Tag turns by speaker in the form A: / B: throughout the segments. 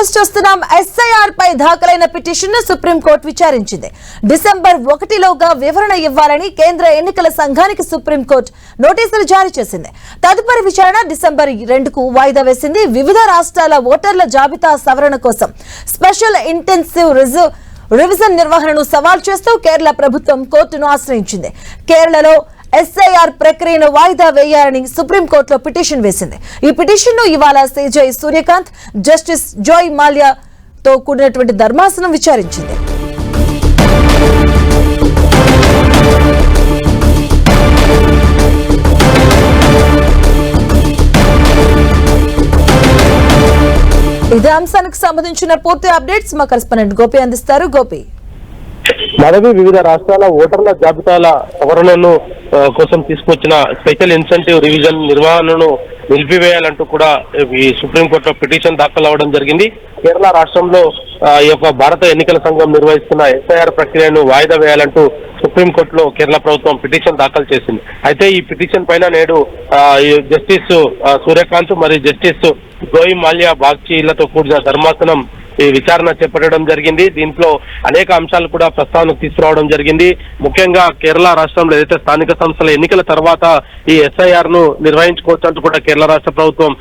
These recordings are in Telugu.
A: న్యూస్ చూస్తున్నాం. ఎస్ఐఆర్ పై దాఖలైన పిటిషన్ ను సుప్రీంకోర్టు విచారించింది. డిసెంబర్ 1లోగా వివరణ ఇవ్వాలని కేంద్ర ఎన్నికల సంఘానికి సుప్రీంకోర్టు నోటీసులు జారీ చేసింది. తదుపరి విచారణ డిసెంబర్ 2కు వాయిదా వేసింది. వివిధ రాష్ట్రాల ఓటర్ల జాబితా సవరణ కోసం స్పెషల్ ఇంటెన్సివ్ రివిజన్ నిర్వహణను సవాల్ చేస్తూ కేరళ ప్రభుత్వం కోర్టును ఆశ్రయించింది. కేరళలో ఎస్ఐఆర్ ప్రక్రియను వాయిదా వేయాలని సుప్రీంకోర్టులో పిటిషన్ వేసింది. ఈ పిటిషన్ ను ఇవాళ సిజే సూర్యకాంత్, జస్టిస్ జోయ్ మాల్యాతో కూడినటువంటి ధర్మాసనం విచారించింది. ఇదే అంశానికి సంబంధించిన పూర్తి అప్డేట్స్ మా కరెస్పాండెంట్ గోపి అందిస్తారు. గోపి,
B: మాధవి, వివిధ రాష్ట్రాల ఓటర్ల జాబితాల సవరణను కోసం తీసుకొచ్చిన స్పెషల్ ఇన్సెంటివ్ రివిజన్ నిర్వహణను నిలిపివేయాలంటూ కూడా ఈ సుప్రీంకోర్టులో పిటిషన్ దాఖలు అవ్వడం జరిగింది. కేరళ రాష్ట్రంలో ఈ యొక్క భారత ఎన్నికల సంఘం నిర్వహిస్తున్న ఎస్ఐఆర్ ప్రక్రియను వాయిదా వేయాలంటూ సుప్రీంకోర్టులో కేరళ ప్రభుత్వం పిటిషన్ దాఖలు చేసింది. అయితే ఈ పిటిషన్ పైన నేడు జస్టిస్ సూర్యకాంత్ మరియు జస్టిస్ జోయ్ మాల్యా బాగ్చీలతో కూడిన ధర్మాసనం ఈ విచారణ చేపట్టడం జరిగింది. దీంట్లో అనేక అంశాలు కూడా ప్రస్తావనకు తీసుకురావడం జరిగింది. ముఖ్యంగా కేరళ రాష్ట్రంలో ఏదైతే స్థానిక సంస్థల ఎన్నికల తర్వాత ఈ ఎస్ఐఆర్ ను నిర్వహించుకోవచ్చు అంటూ కూడా కేరళ రాష్ట్ర ప్రభుత్వం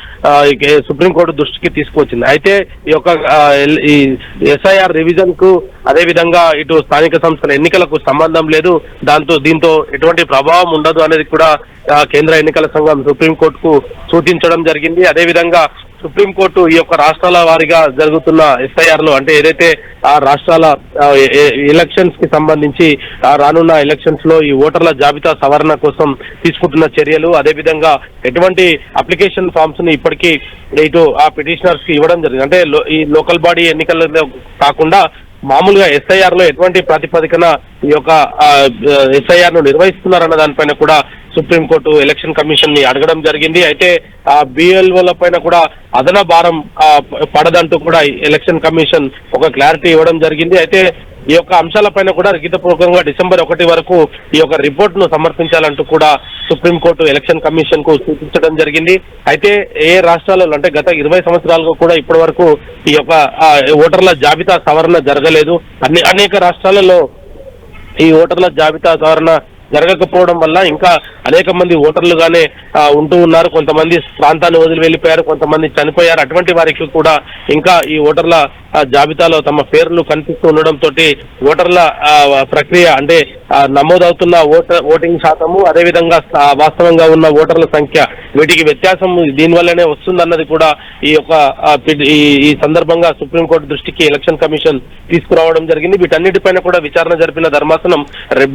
B: సుప్రీంకోర్టు దృష్టికి తీసుకొచ్చింది. అయితే ఈ యొక్క ఈ ఎస్ఐఆర్ రివిజన్ కు అదే విధంగా ఇటు స్థానిక సంస్థల ఎన్నికలకు సంబంధం లేదు, దీంతో ఎటువంటి ప్రభావం ఉండదు అనేది కూడా కేంద్ర ఎన్నికల సంఘం సుప్రీంకోర్టుకు సూచించడం జరిగింది. అదేవిధంగా సుప్రీంకోర్టు ఈ యొక్క రాష్ట్రాల వారీగా జరుగుతున్న ఎస్ఐఆర్ లో అంటే ఏదైతే ఆ రాష్ట్రాల ఎలక్షన్స్ కి సంబంధించి రానున్న ఎలక్షన్స్ లో ఈ ఓటర్ల జాబితా సవరణ కోసం తీసుకుంటున్న చర్యలు, అదేవిధంగా ఎటువంటి అప్లికేషన్ ఫామ్స్ ని ఇప్పటికీ ఇటు ఆ పిటిషనర్స్ కి ఇవ్వడం జరిగింది. అంటే ఈ లోకల్ బాడీ ఎన్నికల్లో కాకుండా మామూలుగా ఎస్ఐఆర్ లో ఎటువంటి ప్రాతిపదికన ఈ యొక్క ఎస్ఐఆర్ ను నిర్వహిస్తున్నారన్న దానిపైన కూడా సుప్రీంకోర్టు ఎలక్షన్ కమిషన్ ని అడగడం జరిగింది. అయితే ఆ బిఎల్ఓల పైన కూడా అదన భారం పడదంటూ కూడా ఎలక్షన్ కమిషన్ ఒక క్లారిటీ ఇవ్వడం జరిగింది. అయితే ఈ యొక్క అంశాలపైన కూడా లిఖితపూర్వకంగా డిసెంబర్ 1 వరకు ఈ యొక్క రిపోర్ట్ ను సమర్పించాలంటూ కూడా సుప్రీంకోర్టు ఎలక్షన్ కమిషన్ కు సూచించడం జరిగింది. అయితే ఏ రాష్ట్రాలలో అంటే గత 20 సంవత్సరాలుగా కూడా ఇప్పటి వరకు ఈ యొక్క ఓటర్ల జాబితా సవరణ జరగలేదు. అనేక రాష్ట్రాలలో ఈ ఓటర్ల జాబితా సవరణ జరగకపోవడం వల్ల ఇంకా అనేక మంది ఓటర్లుగానే ఉంటూ ఉన్నారు. కొంతమంది ప్రాంతాన్ని వదిలి వెళ్ళిపోయారు, కొంతమంది చనిపోయారు. అటువంటి వారికి కూడా ఇంకా ఈ ఓటర్ల జాబితాలో తమ పేర్లు కనిపిస్తూ ఉండడంతో ఓటర్ల ప్రక్రియ అంటే నమోదవుతున్న ఓటింగ్ శాతము, అదేవిధంగా వాస్తవంగా ఉన్న ఓటర్ల సంఖ్య, వీటికి వ్యత్యాసం దీనివల్లనే వస్తుందన్నది కూడా ఈ యొక్క ఈ సందర్భంగా సుప్రీంకోర్టు దృష్టికి ఎలక్షన్ కమిషన్ తీసుకురావడం జరిగింది. వీటన్నిటిపైన కూడా విచారణ జరిపిన ధర్మాసనం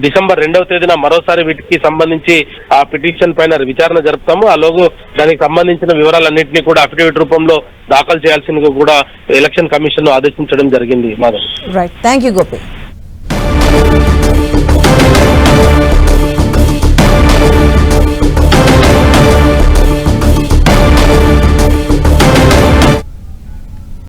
B: డిసెంబర్ 2వ తేదీన మరోసారి వీటికి సంబంధించి ఆ పిటిషన్ పైన విచారణ జరుపుతాము. అలాగే దానికి సంబంధించిన వివరాలన్నింటినీ కూడా అఫిడవిట్ రూపంలో దాఖలు చేయాల్సిందిగా కూడా ఎలక్షన్ కమిషన్ ఆదేశించడం జరిగింది. Madhav,
A: right, thank you Gopi.